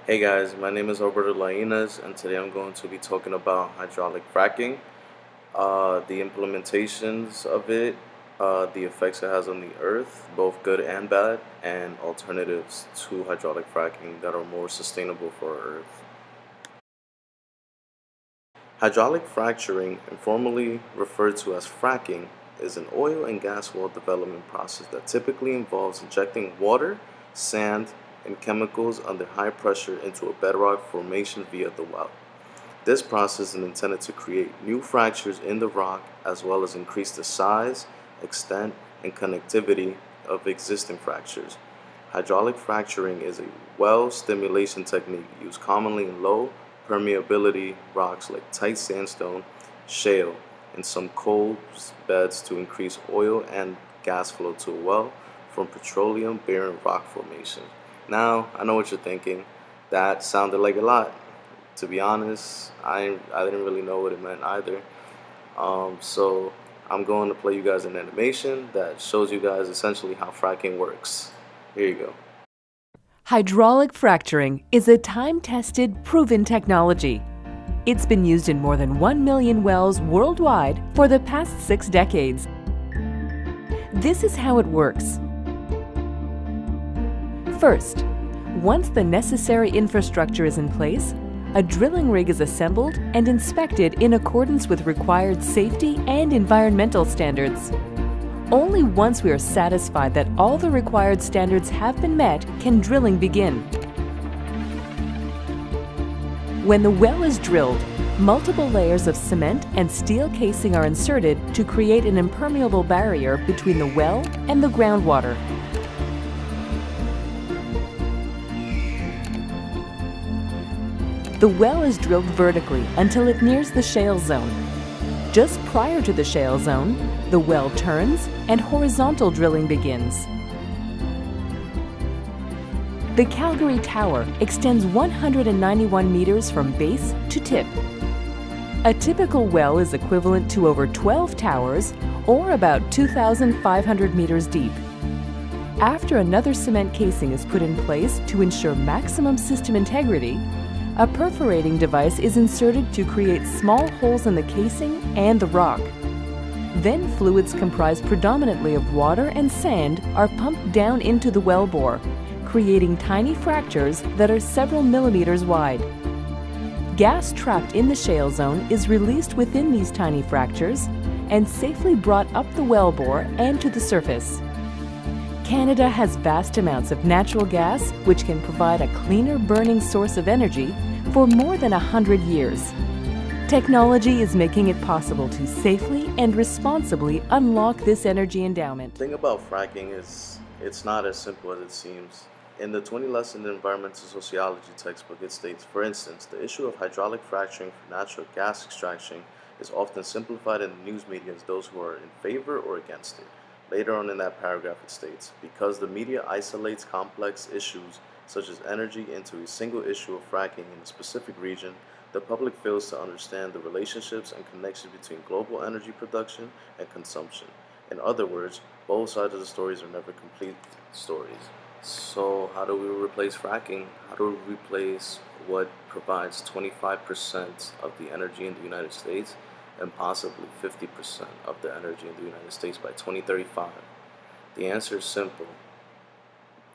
Hey guys, my name is Alberto Lainas, and today I'm going to be talking about hydraulic fracking, the implementations of it, the effects it has on the earth, both good and bad, and alternatives to hydraulic fracking that are more sustainable for our earth. Hydraulic fracturing, informally referred to as fracking, is an oil and gas well development process that typically involves injecting water, sand, and chemicals under high pressure into a bedrock formation via the well. This process is intended to create new fractures in the rock as well as increase the size, extent, and connectivity of existing fractures. Hydraulic fracturing is a well stimulation technique used commonly in low permeability rocks like tight sandstone, shale, and some coal beds to increase oil and gas flow to a well from petroleum bearing rock formation. Now, I know what you're thinking. That sounded like a lot. To be honest, I didn't really know what it meant either. So I'm going to play you guys an animation that shows you guys essentially how fracking works. Here you go. Hydraulic fracturing is a time-tested, proven technology. It's been used in more than 1 million wells worldwide for the past 6 decades. This is how it works. First, once the necessary infrastructure is in place, a drilling rig is assembled and inspected in accordance with required safety and environmental standards. Only once we are satisfied that all the required standards have been met can drilling begin. When the well is drilled, multiple layers of cement and steel casing are inserted to create an impermeable barrier between the well and the groundwater. The well is drilled vertically until it nears the shale zone. Just prior to the shale zone, the well turns and horizontal drilling begins. The Calgary Tower extends 191 meters from base to tip. A typical well is equivalent to over 12 towers, or about 2,500 meters deep. After another cement casing is put in place to ensure maximum system integrity, a perforating device is inserted to create small holes in the casing and the rock. Then fluids comprised predominantly of water and sand are pumped down into the wellbore, creating tiny fractures that are several millimeters wide. Gas trapped in the shale zone is released within these tiny fractures and safely brought up the wellbore and to the surface. Canada has vast amounts of natural gas which can provide a cleaner burning source of energy for more than 100 years. Technology is making it possible to safely and responsibly unlock this energy endowment. The thing about fracking is it's not as simple as it seems. In the 20-lesson environmental sociology textbook, it states, for instance, the issue of hydraulic fracturing for natural gas extraction is often simplified in the news media as those who are in favor or against it. Later on in that paragraph it states, because the media isolates complex issues such as energy into a single issue of fracking in a specific region, the public fails to understand the relationships and connections between global energy production and consumption. In other words, both sides of the stories are never complete stories. So how do we replace fracking? How do we replace what provides 25% of the energy in the United States and possibly 50% of the energy in the United States by 2035? The answer is simple.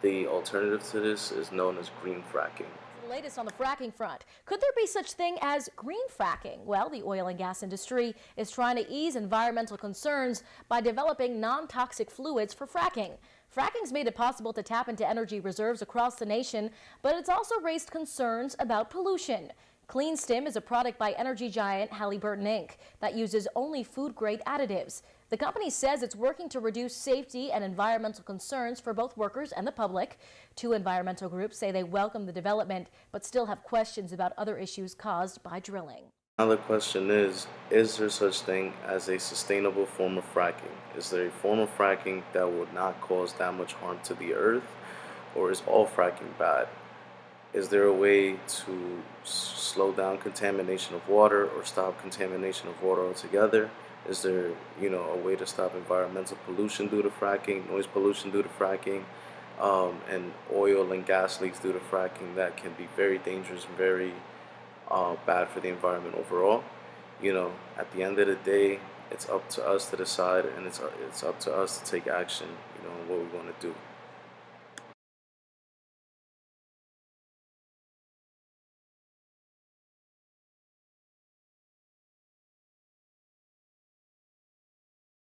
The alternative to this is known as green fracking. The latest on the fracking front. Could there be such thing as green fracking? Well, the oil and gas industry is trying to ease environmental concerns by developing non-toxic fluids for fracking. Fracking's made it possible to tap into energy reserves across the nation, but it's also raised concerns about pollution. Clean Stim is a product by energy giant Halliburton Inc. that uses only food-grade additives. The company says it's working to reduce safety and environmental concerns for both workers and the public. Two environmental groups say they welcome the development, but still have questions about other issues caused by drilling. Now the question is there such thing as a sustainable form of fracking? Is there a form of fracking that would not cause that much harm to the earth, or is all fracking bad? Is there a way to slow down contamination of water or stop contamination of water altogether? Is there, a way to stop environmental pollution due to fracking, noise pollution due to fracking? and oil and gas leaks due to fracking that can be very dangerous and very bad for the environment overall. At the end of the day, it's up to us to decide, and it's up to us to take action, what we want to do.